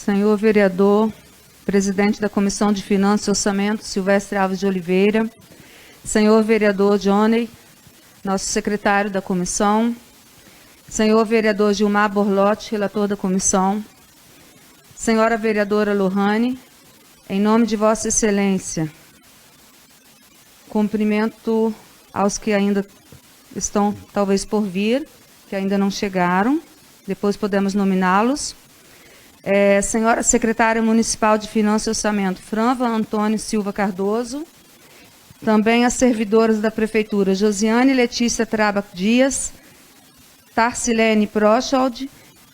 senhor vereador, presidente da Comissão de Finanças e Orçamento, Silvestre Alves de Oliveira, senhor vereador Johnny, nosso secretário da comissão, senhor vereador Gilmar Borlotti, relator da comissão, senhora vereadora Lohane, em nome de Vossa Excelência, cumprimento aos que ainda estão, talvez, por vir, que ainda não chegaram, depois podemos nominá-los. Senhora secretária municipal de Finanças e Orçamento, Franva Antônio Silva Cardoso, também as servidoras da Prefeitura, Josiane Letícia Traba Dias, Tarcilene Prochold,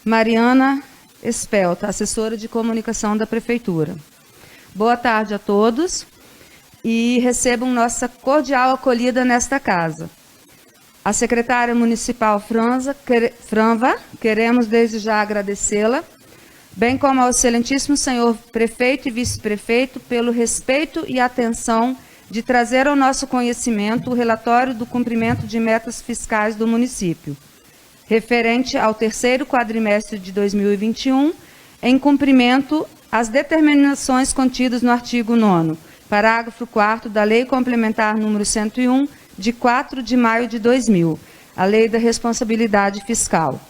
Mariana Espelta, assessora de comunicação da Prefeitura. Boa tarde a todos e recebam nossa cordial acolhida nesta casa. A secretária municipal Franva, queremos desde já agradecê-la, bem como ao excelentíssimo senhor prefeito e vice-prefeito, pelo respeito e atenção de trazer ao nosso conhecimento o relatório do cumprimento de metas fiscais do município, referente ao terceiro quadrimestre de 2021, em cumprimento às determinações contidas no artigo 9º, parágrafo 4º da Lei Complementar número 101, de 4 de maio de 2000, a Lei da Responsabilidade Fiscal.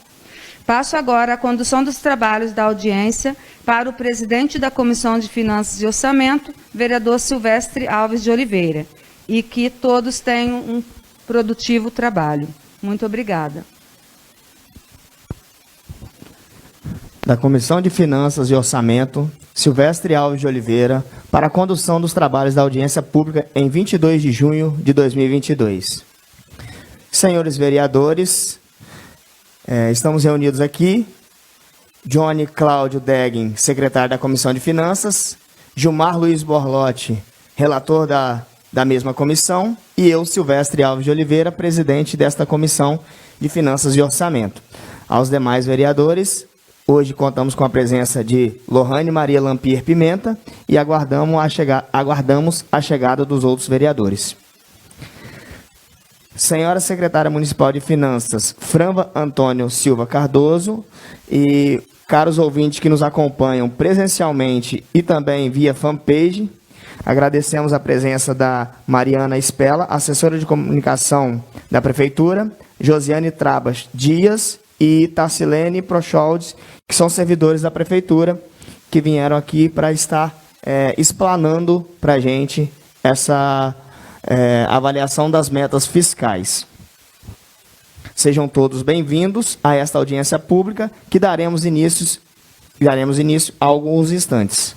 Passo agora a condução dos trabalhos da audiência para o presidente da Comissão de Finanças e Orçamento, vereador Silvestre Alves de Oliveira, e que todos tenham um produtivo trabalho. Muito obrigada. Da Comissão de Finanças e Orçamento, Silvestre Alves de Oliveira, para a condução dos trabalhos da audiência pública em 22 de junho de 2022. Senhores vereadores, estamos reunidos aqui, Johnny Cláudio Deggen, secretário da Comissão de Finanças, Gilmar Luiz Borlotti, relator da mesma comissão, e eu, Silvestre Alves de Oliveira, presidente desta Comissão de Finanças e Orçamento. Aos demais vereadores, hoje contamos com a presença de Lohane Maria Lampier Pimenta e aguardamos a chegada dos outros vereadores. Senhora secretária municipal de Finanças, Franva Antônio Silva Cardoso, e caros ouvintes que nos acompanham presencialmente e também via fanpage, agradecemos a presença da Mariana Espela, assessora de comunicação da Prefeitura, Josiane Trabas Dias e Tarcilene Prochold, que são servidores da Prefeitura, que vieram aqui para estar explanando para a gente essa avaliação das metas fiscais. Sejam todos bem-vindos a esta audiência pública, que daremos início a alguns instantes.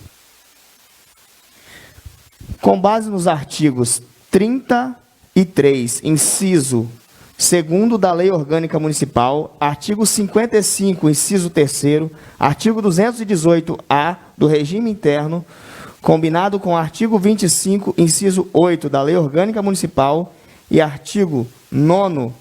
Com base nos artigos 33, inciso 2º da Lei Orgânica Municipal, artigo 55, inciso 3º, artigo 218-A do Regime Interno, combinado com o artigo 25, inciso 8 da Lei Orgânica Municipal e artigo 9º,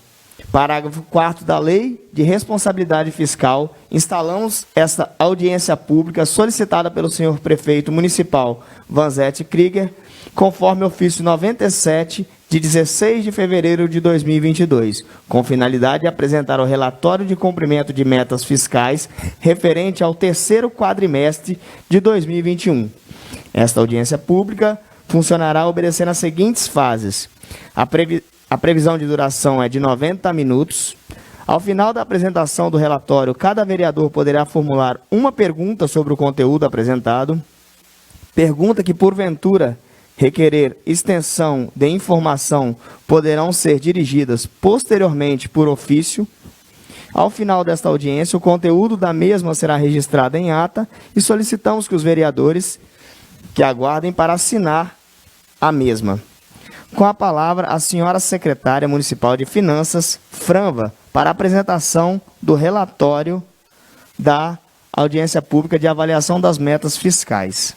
parágrafo 4º da Lei de Responsabilidade Fiscal, instalamos esta audiência pública solicitada pelo senhor prefeito municipal Vanzetti Krieger, conforme ofício 97, de 16 de fevereiro de 2022, com finalidade de apresentar o relatório de cumprimento de metas fiscais referente ao terceiro quadrimestre de 2021. Esta audiência pública funcionará obedecendo as seguintes fases. A previsão de duração é de 90 minutos. Ao final da apresentação do relatório, cada vereador poderá formular uma pergunta sobre o conteúdo apresentado. Pergunta que, porventura, requerer extensão de informação poderão ser dirigidas posteriormente por ofício. Ao final desta audiência, o conteúdo da mesma será registrado em ata e solicitamos que os vereadores que aguardem para assinar a mesma. Com a palavra, a senhora secretária municipal de Finanças, Franva, para a apresentação do relatório da audiência pública de avaliação das metas fiscais.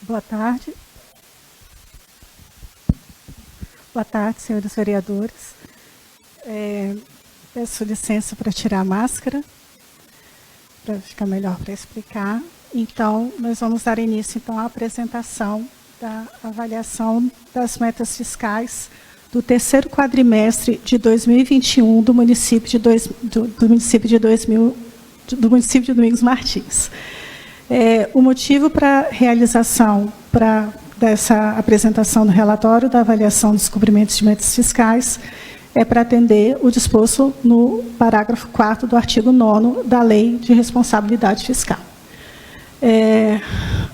Boa tarde. Boa tarde, senhores vereadores. Peço licença para tirar a máscara, para ficar melhor para explicar. Então, nós vamos dar início então, à apresentação da avaliação das metas fiscais do terceiro quadrimestre de 2021 do município de Domingos Martins. O motivo para a realização dessa apresentação do relatório da avaliação dos cumprimentos de metas fiscais é para atender o disposto no parágrafo 4º do artigo 9º da Lei de Responsabilidade Fiscal.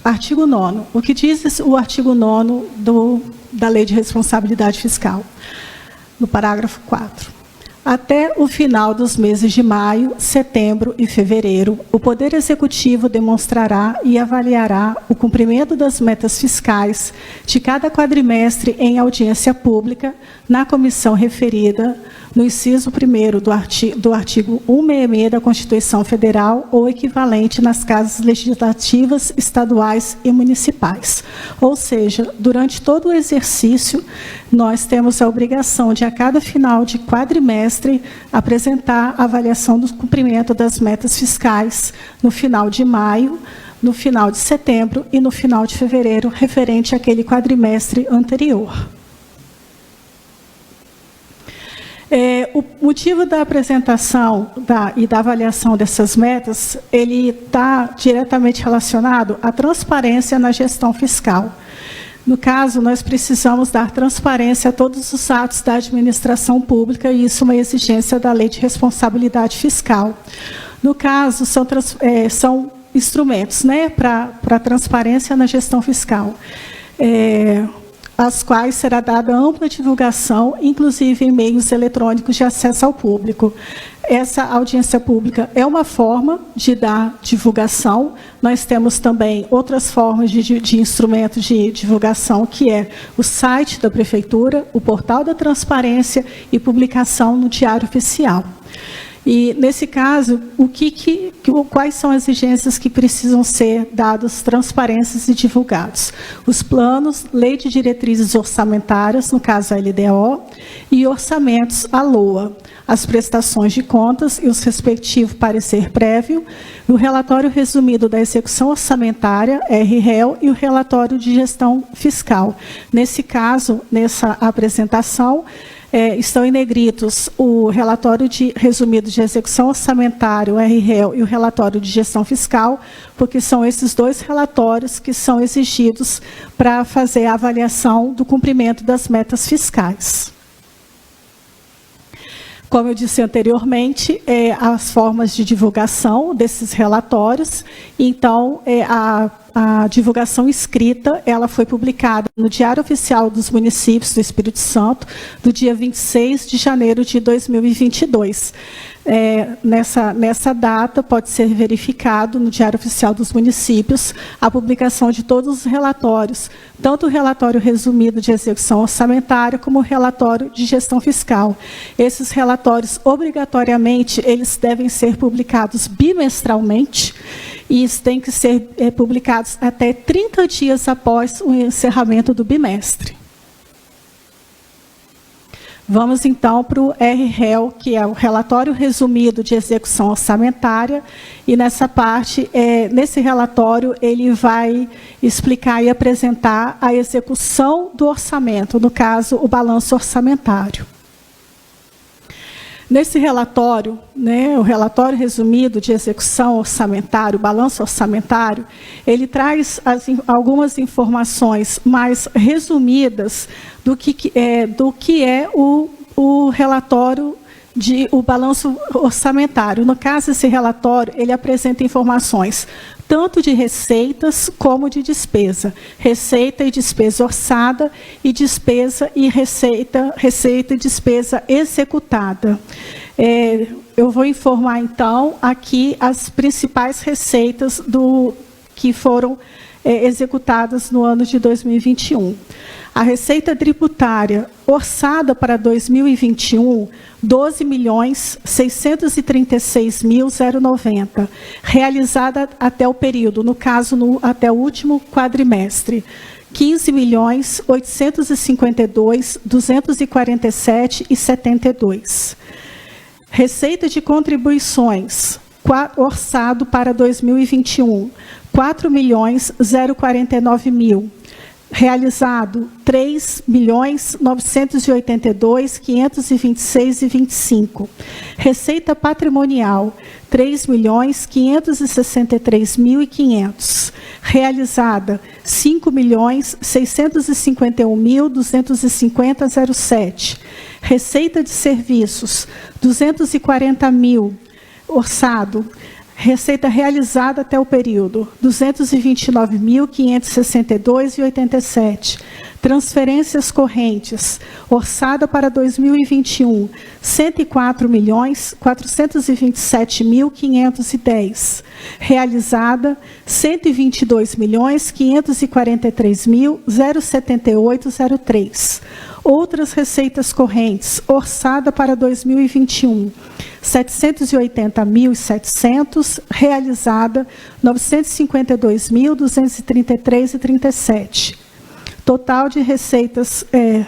Artigo 9º. O que diz o artigo 9º da Lei de Responsabilidade Fiscal? No parágrafo 4. Até o final dos meses de maio, setembro e fevereiro, o Poder Executivo demonstrará e avaliará o cumprimento das metas fiscais de cada quadrimestre em audiência pública na comissão referida no inciso 1º do artigo 166 da Constituição Federal ou equivalente nas casas legislativas estaduais e municipais. Ou seja, durante todo o exercício, nós temos a obrigação de, a cada final de quadrimestre, apresentar a avaliação do cumprimento das metas fiscais no final de maio, no final de setembro e no final de fevereiro, referente àquele quadrimestre anterior. O motivo da apresentação e da avaliação dessas metas, ele está diretamente relacionado à transparência na gestão fiscal. No caso, nós precisamos dar transparência a todos os atos da administração pública, e isso é uma exigência da Lei de Responsabilidade Fiscal. No caso, são instrumentos, né, para transparência na gestão fiscal, às quais será dada ampla divulgação, inclusive em meios eletrônicos de acesso ao público. Essa audiência pública é uma forma de dar divulgação. Nós temos também outras formas de instrumentos de divulgação, que é o site da Prefeitura, o portal da transparência e publicação no Diário Oficial. E, nesse caso, quais são as exigências que precisam ser dadas transparências e divulgados? Os planos, lei de diretrizes orçamentárias, no caso a LDO, e orçamentos, a LOA, as prestações de contas e os respectivos parecer prévio, o relatório resumido da execução orçamentária, RREL, e o relatório de gestão fiscal. Nesse caso, nessa apresentação, estão em negritos o relatório resumido de execução orçamentária, o RREL, e o relatório de gestão fiscal, porque são esses dois relatórios que são exigidos para fazer a avaliação do cumprimento das metas fiscais. Como eu disse anteriormente, as formas de divulgação desses relatórios. Então, a divulgação escrita, ela foi publicada no Diário Oficial dos Municípios do Espírito Santo, do dia 26 de janeiro de 2022. Nessa data, pode ser verificado no Diário Oficial dos Municípios a publicação de todos os relatórios, tanto o relatório resumido de execução orçamentária, como o relatório de gestão fiscal. Esses relatórios, obrigatoriamente, eles devem ser publicados bimestralmente, e têm que ser publicados até 30 dias após o encerramento do bimestre. Vamos, então, para o RREL, que é o relatório resumido de execução orçamentária, e nessa parte, nesse relatório, ele vai explicar e apresentar a execução do orçamento, no caso, o balanço orçamentário. Nesse relatório, né, o relatório resumido de execução orçamentária, o balanço orçamentário, ele traz algumas informações mais resumidas do que é o relatório o balanço orçamentário. No caso, esse relatório, ele apresenta informações tanto de receitas como de despesa. Receita e despesa orçada, e despesa e receita e despesa executada. Eu vou informar, então, aqui as principais receitas que foram executadas no ano de 2021. A receita tributária orçada para 2021, 12.636.090, realizada até o período, no caso, até o último quadrimestre, 15.852.247,72. Receita de contribuições, orçado para 2021, 4.049.000. realizado 3.982.526,25. Receita patrimonial, 3.563.500. Realizada, 5.651.250,07. Receita de serviços, 240.000. Orçado, receita realizada até o período, 229.562,87. Transferências correntes, orçada para 2021, 104.427.510. Realizada, 122.543.078,03. Outras receitas correntes, orçada para 2021, 780.700, realizada 952.233,37. Total de receitas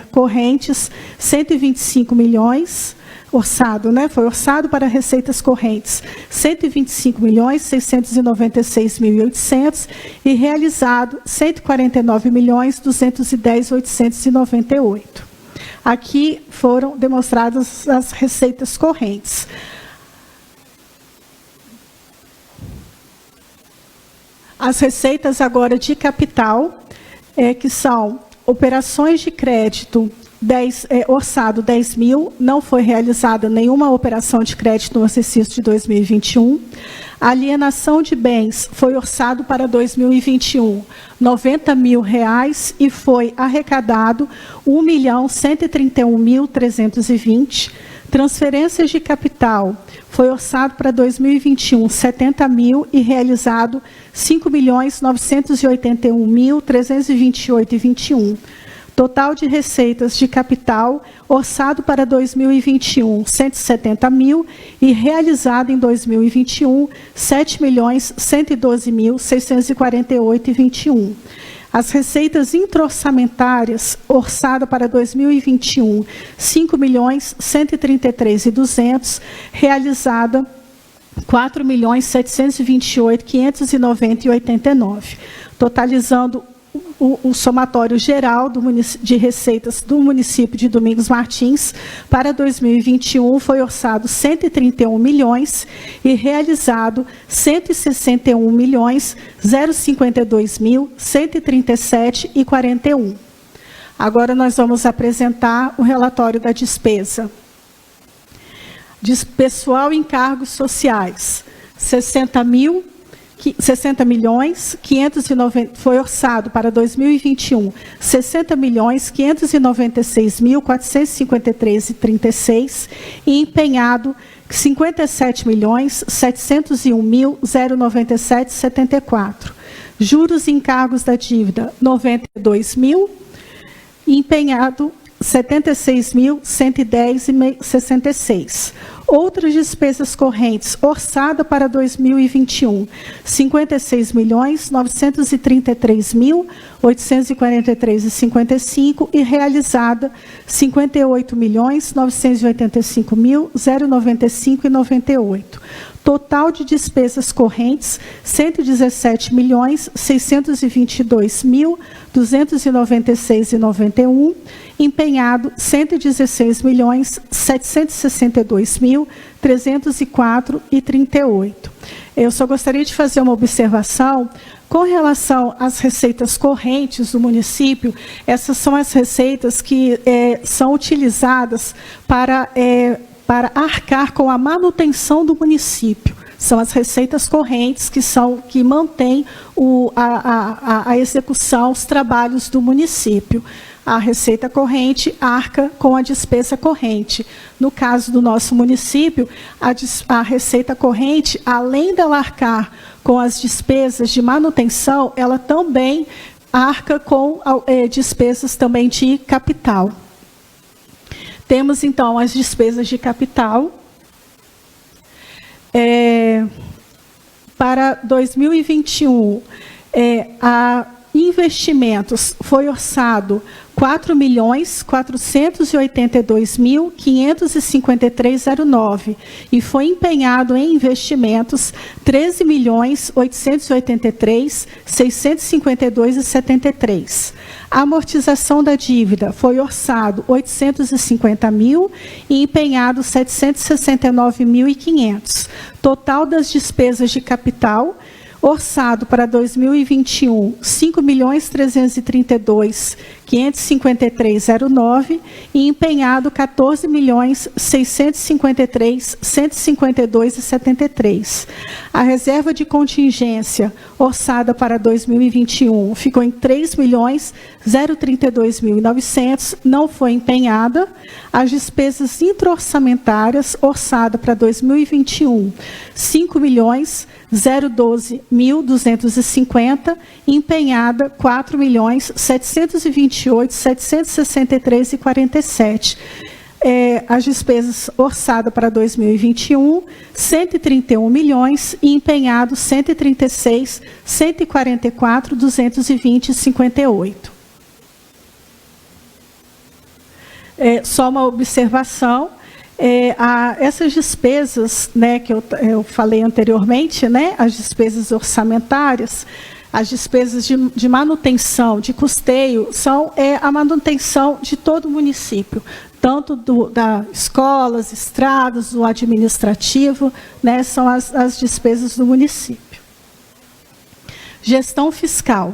correntes, 125 milhões, orçado, né? Foi orçado para receitas correntes, 125.696.800 e realizado 149.210.898. Aqui foram demonstradas as receitas correntes. As receitas agora de capital, que são operações de crédito, orçado 10 mil, não foi realizada nenhuma operação de crédito no exercício de 2021. Alienação de bens foi orçado para 2021, R$90 mil e foi arrecadado 1.131.320. Transferências de capital foi orçado para 2021, 70 mil e realizado 5.981.328,21. Total de receitas de capital, orçado para 2021, 170 mil e realizado em 2021, 7.112.648,21. As receitas intra-orçamentárias, orçada para 2021, 5.133.200, realizada 4.728.590,89, totalizando o somatório geral de receitas do município de Domingos Martins para 2021 foi orçado 131 milhões e realizado 161.052.137,41. Agora nós vamos apresentar o relatório da despesa. Pessoal em cargos sociais, 60 milhões 590 foi orçado para 2021, 60.596.453,36 e empenhado 57.701.097,74. Juros e encargos da dívida, 92 mil, e empenhado 76.110,66. Outras despesas correntes, orçada para 2021, 56.933.843,55 e realizada 58.985.095,98. Total de despesas correntes, 117.622.296,91, empenhado 116.762.304,38. Eu só gostaria de fazer uma observação com relação às receitas correntes do município. Essas são as receitas que são utilizadas para arcar com a manutenção do município. São as receitas correntes que mantêm a execução, os trabalhos do município. A receita corrente arca com a despesa corrente. No caso do nosso município, a receita corrente, além dela arcar com as despesas de manutenção, ela também arca com despesas também de capital. Temos, então, as despesas de capital. Para 2021, a investimentos foi orçado 4.482.553,09 e foi empenhado em investimentos 13.883.652,73. A amortização da dívida foi orçado 850 mil e empenhado 769.500. Total das despesas de capital orçado para 2021, 5.332.553,09 e empenhado 14.653.152,73. A reserva de contingência orçada para 2021 ficou em 3.032.900, não foi empenhada. As despesas intra-orçamentárias orçada para 2021, 5.012.250, empenhada 4.728.763,47. As despesas orçadas para 2021, 131 milhões e empenhado 136, 144, 220,58. Só uma observação. Essas despesas, né, que eu falei anteriormente, né, as despesas orçamentárias, as despesas de manutenção, de custeio, são a manutenção de todo o município, tanto das escolas, estradas, do administrativo, né, são as despesas do município. Gestão fiscal.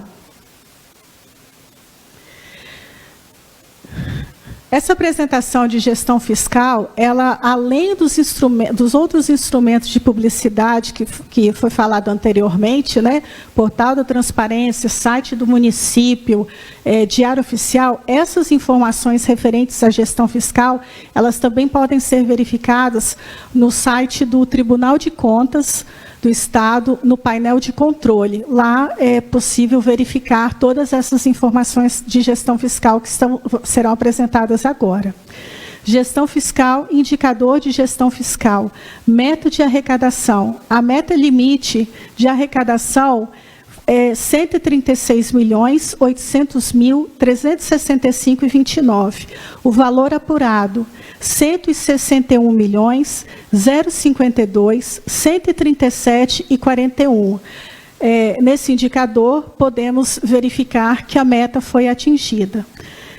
Essa apresentação de gestão fiscal, ela, além dos outros instrumentos de publicidade que foi falado anteriormente, né, portal da transparência, site do município, diário oficial, essas informações referentes à gestão fiscal, elas também podem ser verificadas no site do Tribunal de Contas do Estado, no painel de controle. Lá é possível verificar todas essas informações de gestão fiscal que serão apresentadas agora. Gestão fiscal, indicador de gestão fiscal, meta de arrecadação. A meta limite de arrecadação é 136.800.365,29. O valor apurado, 161.052, 137,41. Nesse indicador, podemos verificar que a meta foi atingida.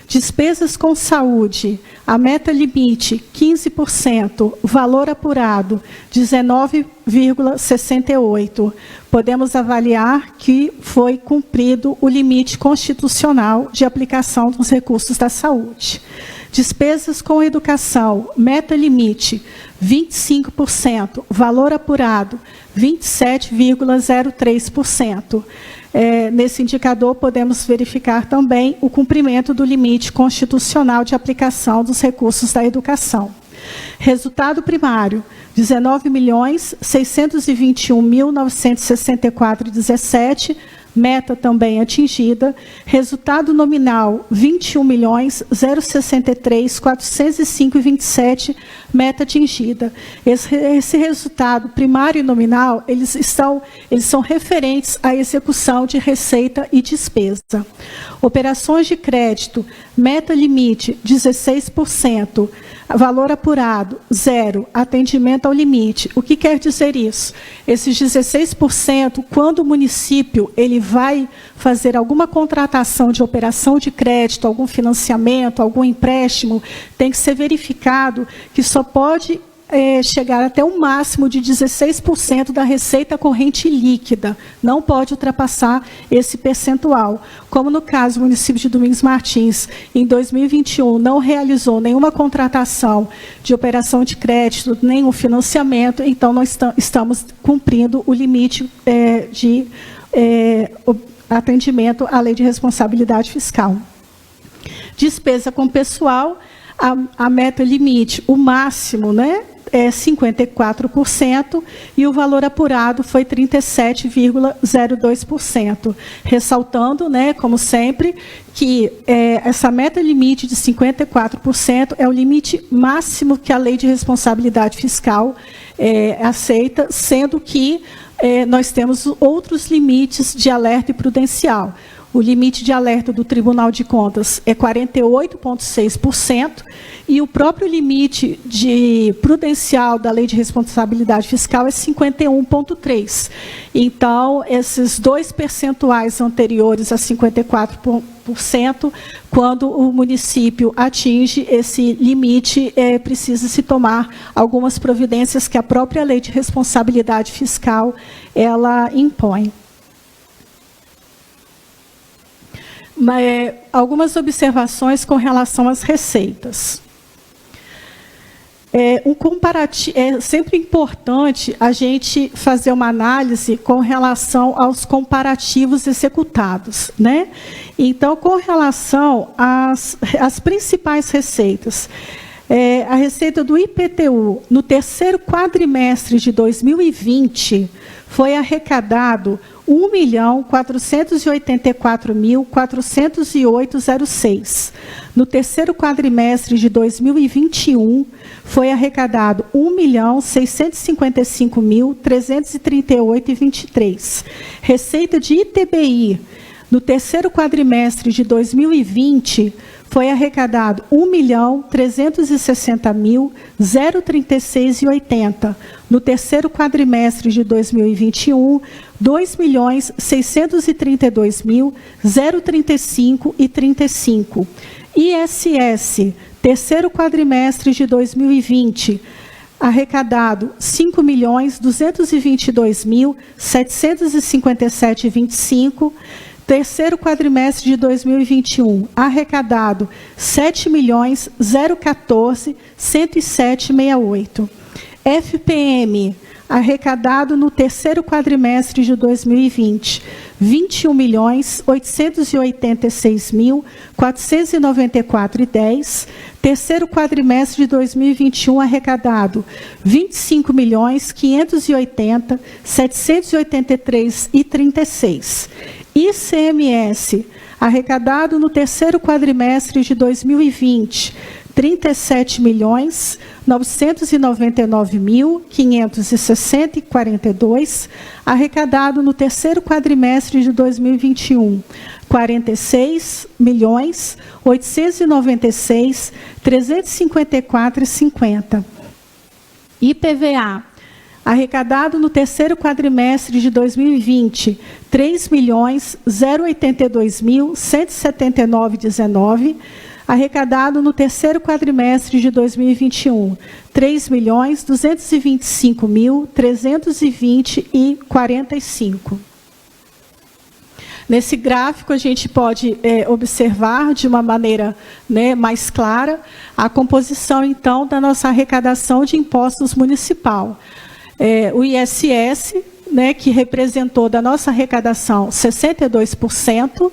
Despesas com saúde, a meta limite 15%, valor apurado 19,68. Podemos avaliar que foi cumprido o limite constitucional de aplicação dos recursos da saúde. Despesas com educação, meta limite 25%, valor apurado 27,03%. Nesse indicador, podemos verificar também o cumprimento do limite constitucional de aplicação dos recursos da educação. Resultado primário, 19.621.964,17, meta também atingida. Resultado nominal, 21.063.405,27, meta atingida. Esse resultado primário e nominal, eles são referentes à execução de receita e despesa. Operações de crédito, meta limite 16%, valor apurado 0, atendimento ao limite. O que quer dizer isso? Esses 16%, quando o município ele vai fazer alguma contratação de operação de crédito, algum financiamento, algum empréstimo, tem que ser verificado que só pode chegar até um máximo de 16% da receita corrente líquida. Não pode ultrapassar esse percentual. Como no caso do município de Domingos Martins, em 2021, não realizou nenhuma contratação de operação de crédito, nem o financiamento, então nós estamos cumprindo o limite de atendimento à lei de responsabilidade fiscal. Despesa com pessoal, a meta limite, o máximo, né, é 54%, e o valor apurado foi 37,02%. Ressaltando, né, como sempre, que essa meta limite de 54% é o limite máximo que a lei de responsabilidade fiscal aceita, sendo que nós temos outros limites de alerta e prudencial. o limite de alerta do Tribunal de Contas é 48,6%, e o próprio limite prudencial da Lei de Responsabilidade Fiscal é 51,3%. Então, esses 2 percentuais anteriores a 54%, quando o município atinge esse limite, precisa se tomar algumas providências que a própria Lei de Responsabilidade Fiscal ela impõe. Algumas observações com relação às receitas. É sempre importante a gente fazer uma análise com relação aos comparativos executados, né? Então, com relação às principais receitas, a receita do IPTU no terceiro quadrimestre de 2020 foi arrecadado R$ 1.484.408,06. No terceiro quadrimestre de 2021, foi arrecadado R$ 1.655.338,23. Receita de ITBI, no terceiro quadrimestre de 2020, foi arrecadado R$ 1.360.036,80. No terceiro quadrimestre de 2021, R$ 2.632.035,35. ISS, terceiro quadrimestre de 2020, arrecadado R$ 5.222.757,25. Terceiro quadrimestre de 2021, arrecadado R$ 7.014.107,68. FPM, arrecadado no terceiro quadrimestre de 2020, R$ 21.886.494,10. Terceiro quadrimestre de 2021, arrecadado R$ 25.580.783,36. ICMS, arrecadado no terceiro quadrimestre de 2020, R$ 37.999.560,42, arrecadado no terceiro quadrimestre de 2021, R$ 46.896.354,50. IPVA, arrecadado no terceiro quadrimestre de 2020, R$ 3.082.179,19. Arrecadado no terceiro quadrimestre de 2021, R$ 3.225.320,45. Nesse gráfico, a gente pode observar de uma maneira mais clara a composição, então, da nossa arrecadação de impostos municipal. O ISS, que representou da nossa arrecadação 62%,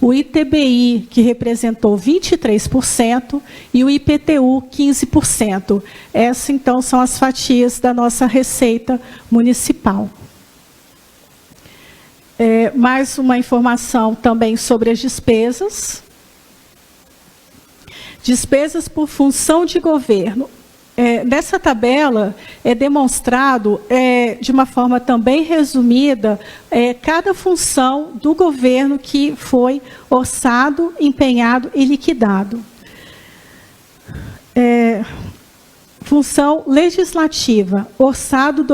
o ITBI, que representou 23%, e o IPTU, 15%. Essas, então, são as fatias da nossa receita municipal. Mais uma informação também sobre as despesas. Despesas por função de governo. Nessa tabela é demonstrado, de uma forma também resumida, cada função do governo que foi orçado, empenhado e liquidado. Função legislativa, orçado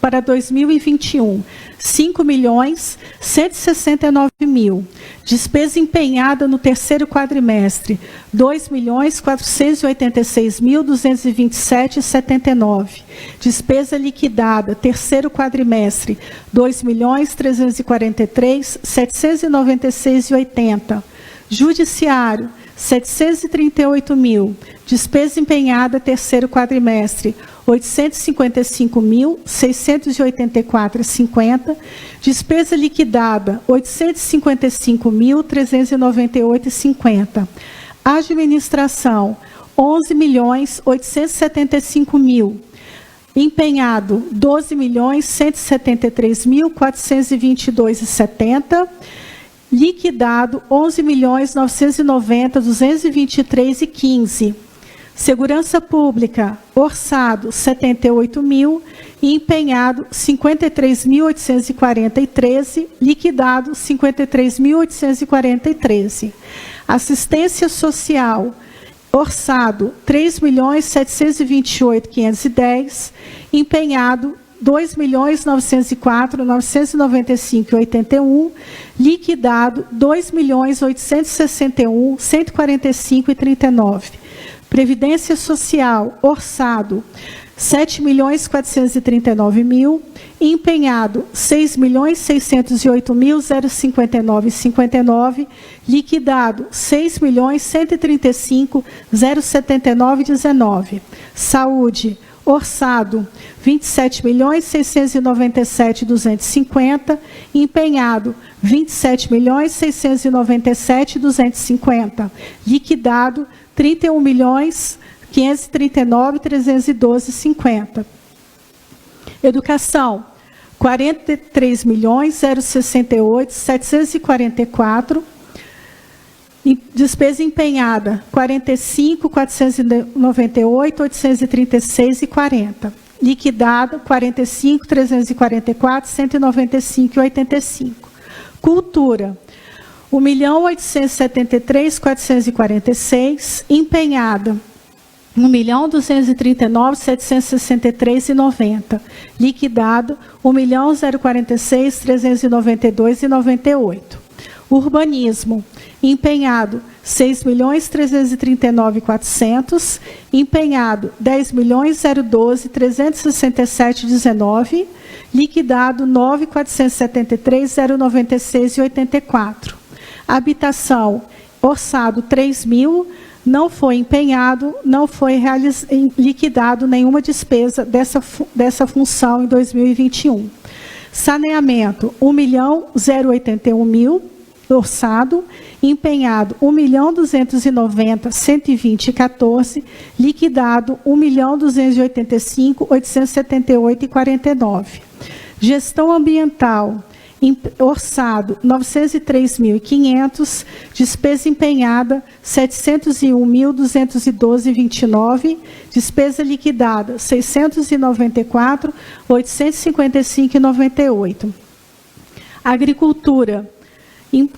para 2021, R$ 5.169.000. Despesa empenhada no terceiro quadrimestre, R$ 2.486.227,79. Despesa liquidada, terceiro quadrimestre, R$ 2.343.796,80. Judiciário, R$ 738.000. Despesa empenhada, terceiro quadrimestre, R$ 855.684,50. Despesa liquidada, R$ 855.398,50. Administração, R$ 11.875.000. Empenhado, R$ 12.173.422,70. Liquidado, R$ 11.990.223,15. Segurança Pública, orçado 78 mil e empenhado 53.843, liquidado 53.843. Assistência Social, orçado 3.728.510, empenhado 2.904.995,81, liquidado 2.861.145,39. Previdência Social, orçado 7.439.000, empenhado 6.608.059,59, liquidado 6.135.079,19. Saúde, orçado 27.697.250, empenhado 27.697.250, liquidado 31.539.312,50. Educação, 43.068.744. Despesa empenhada, 45.498.836,40. Liquidado, 45.344.195,85. Cultura, 1.873.446. Empenhada, 1.239.763,90. Liquidado, 1.046.392,98. Urbanismo, empenhado 6.339.400, empenhado 10.012.367,19, liquidado 9.473.096,84. Habitação, orçado 3.000, não foi empenhado, não foi liquidado nenhuma despesa dessa função em 2021. Saneamento, 1.081.000, orçado, empenhado 1.290.120,14, liquidado 1.285.878,49. Gestão ambiental, orçado 903.500, despesa empenhada 701.212,29, despesa liquidada 694.855,98. Agricultura,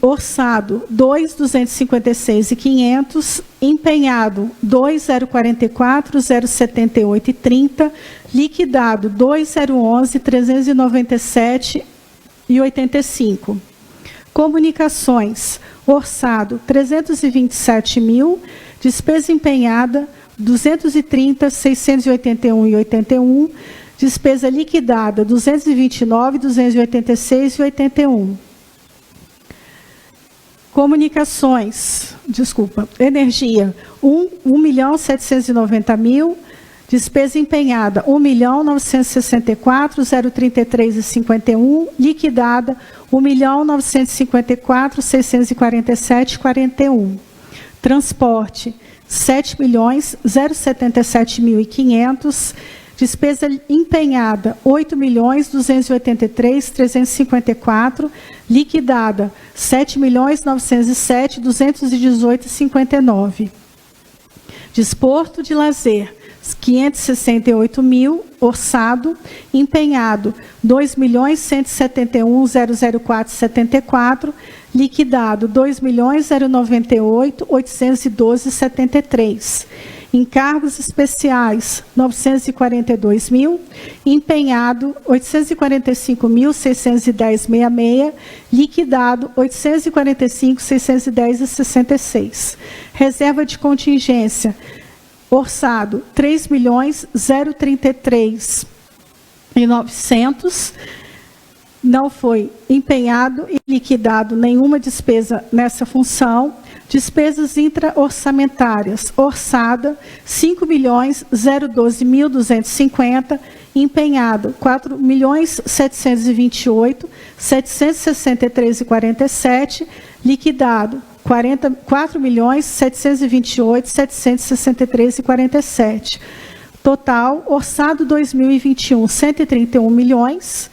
orçado 2.256.500, empenhado 2.044.078,30, liquidado 2.011.397,85. Comunicações, orçado 327.000, despesa empenhada 230.681,81, despesa liquidada 229.286,81. Energia, 1.790.000, despesa empenhada, 1.964.033,51, liquidada, 1.954.647,41. Transporte, 7.077.500, despesa empenhada, 8.283.354, liquidada, 7.907.218,59. Desporto de lazer, 568.000, orçado, empenhado, 2.171.004,74, liquidado, 2.098.812,73. Encargos especiais, 942.000, empenhado, 845.610,66, liquidado, 845.610,66. Reserva de contingência, orçado, 3.033.900, não foi empenhado e liquidado nenhuma despesa nessa função. Despesas intra-orçamentárias, orçada, 5.012.250, empenhado, 4.728.763,47, liquidado, 4.728.763,47. Total, orçado 2021, 131 milhões.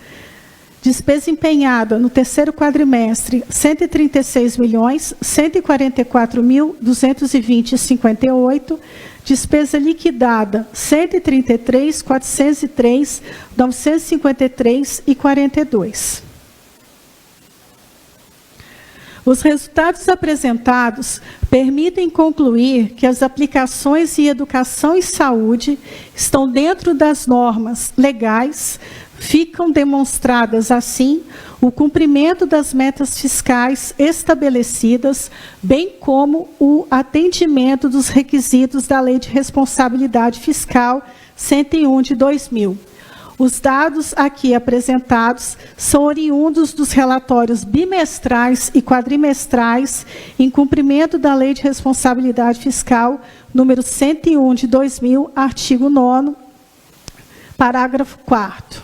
Despesa empenhada no terceiro quadrimestre, R$ 136.144.220,58. Despesa liquidada, R$ 133.403.953,42. Os resultados apresentados permitem concluir que as aplicações em educação e saúde estão dentro das normas legais, ficam demonstradas, assim, o cumprimento das metas fiscais estabelecidas, bem como o atendimento dos requisitos da Lei de Responsabilidade Fiscal 101 de 2000. Os dados aqui apresentados são oriundos dos relatórios bimestrais e quadrimestrais em cumprimento da Lei de Responsabilidade Fiscal número 101 de 2000, artigo 9º, parágrafo 4º.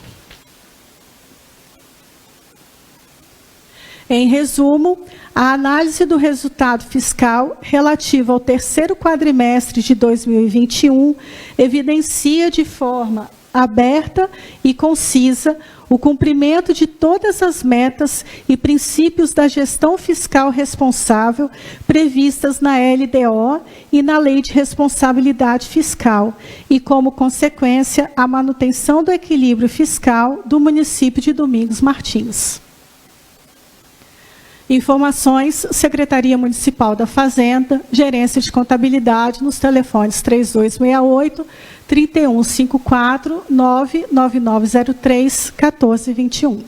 Em resumo, a análise do resultado fiscal relativo ao terceiro quadrimestre de 2021 evidencia de forma aberta e concisa o cumprimento de todas as metas e princípios da gestão fiscal responsável previstas na LDO e na Lei de Responsabilidade Fiscal, e, como consequência, a manutenção do equilíbrio fiscal do município de Domingos Martins. Informações, Secretaria Municipal da Fazenda, Gerência de Contabilidade, nos telefones 3268-3154, 99903-1421.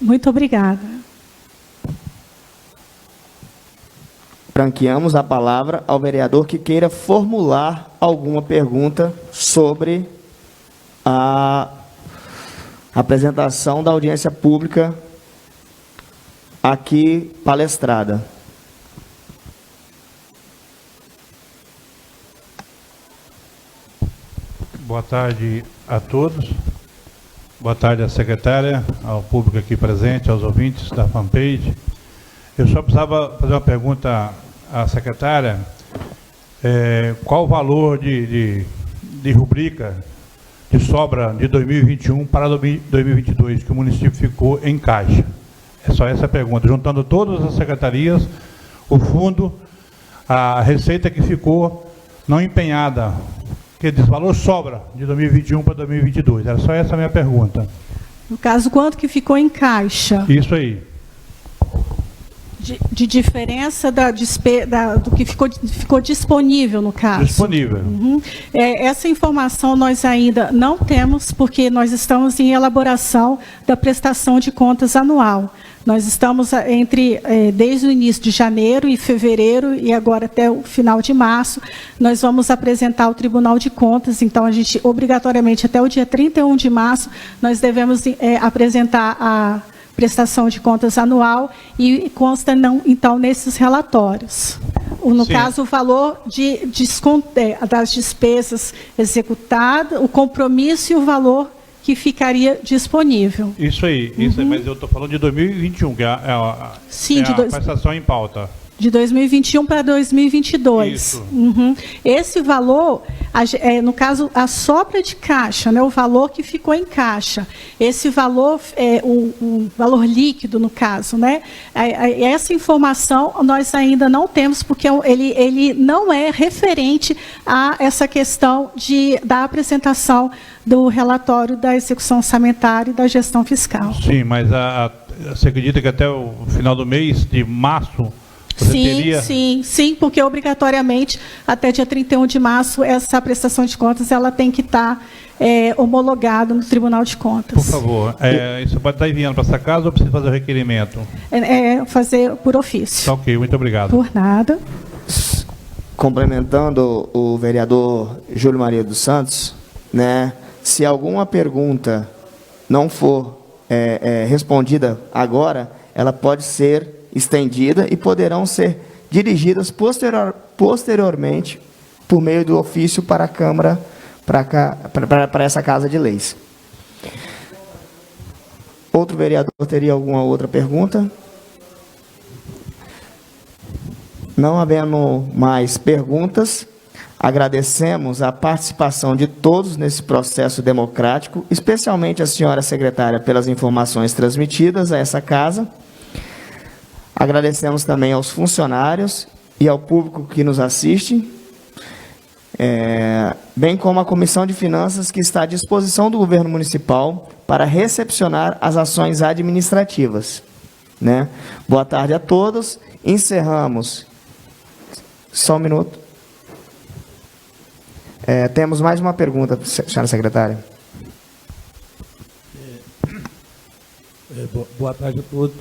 Muito obrigada. Franqueamos a palavra ao vereador que queira formular alguma pergunta sobre a apresentação da audiência pública aqui palestrada. Boa tarde a todos. Boa tarde à secretária, ao público aqui presente, aos ouvintes da fanpage. Eu só precisava fazer uma pergunta à secretária. Qual o valor de rubrica de sobra de 2021 para 2022 que o município ficou em caixa? É só essa pergunta. Juntando todas as secretarias, o fundo, a receita que ficou não empenhada, que diz valor sobra de 2021 para 2022. Era só essa a minha pergunta. No caso, quanto que ficou em caixa? Isso aí. De diferença do que ficou disponível, no caso? Disponível. Uhum. Essa informação nós ainda não temos, porque nós estamos em elaboração da prestação de contas anual. Nós estamos desde o início de janeiro e fevereiro, e agora até o final de março, nós vamos apresentar ao Tribunal de Contas. Então, a gente, obrigatoriamente, até o dia 31 de março, nós devemos apresentar a prestação de contas anual, e consta, então, nesses relatórios. No Sim. caso, o valor das despesas executadas, o compromisso e o valor que ficaria disponível. Isso aí, mas eu estou falando de 2021, que Sim, a prestação em pauta. De 2021 para 2022. Isso. Uhum. Esse valor, no caso, a sobra de caixa, né, o valor que ficou em caixa, esse valor, o valor líquido, no caso, né, essa informação nós ainda não temos, porque ele não é referente a essa questão da apresentação do relatório da execução orçamentária e da gestão fiscal. Sim, mas você acredita que até o final do mês de março você teria... Sim, porque obrigatoriamente até dia 31 de março essa prestação de contas ela tem que estar homologada no Tribunal de Contas. Por favor, isso pode estar enviando para essa casa ou precisa fazer o requerimento? Fazer por ofício. Tá, ok, muito obrigado. Por nada. Complementando o vereador Júlio Maria dos Santos, né, se alguma pergunta não for respondida agora, ela pode ser estendida e poderão ser dirigidas posteriormente por meio do ofício para a Câmara, para essa Casa de Leis. Outro vereador teria alguma outra pergunta? Não havendo mais perguntas, Agradecemos a participação de todos nesse processo democrático, especialmente a senhora secretária pelas informações transmitidas a essa casa. Agradecemos também aos funcionários e ao público que nos assiste, bem como a Comissão de Finanças, que está à disposição do governo municipal para recepcionar as ações administrativas. Né? Boa tarde a todos. Encerramos. Só um minuto. Temos mais uma pergunta, senhora secretária. Boa tarde a todos.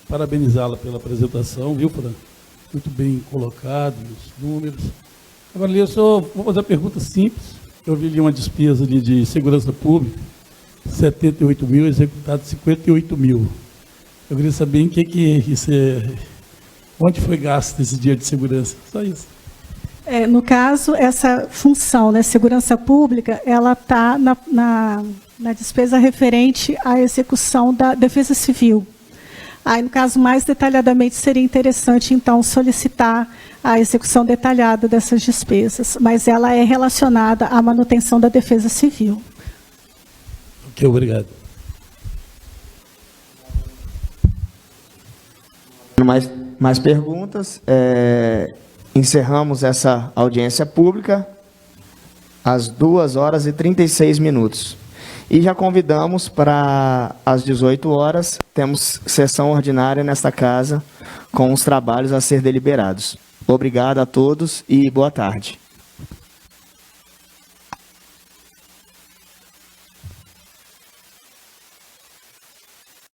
Parabenizá-la pela apresentação, viu, Fran? Muito bem colocado, os números. Agora, eu só vou fazer uma pergunta simples. Eu vi ali uma despesa ali de segurança pública, 78 mil, executado 58 mil. Eu queria saber em que isso onde foi gasto esse dia de segurança. Só isso. No caso, essa função, né, segurança pública, ela está na despesa referente à execução da Defesa Civil. Aí, no caso, mais detalhadamente, seria interessante, então, solicitar a execução detalhada dessas despesas, mas ela é relacionada à manutenção da Defesa Civil. Ok, obrigado. Mais perguntas? Encerramos essa audiência pública às 2h36. E já convidamos para às 18 horas, temos sessão ordinária nesta casa com os trabalhos a ser deliberados. Obrigado a todos e boa tarde.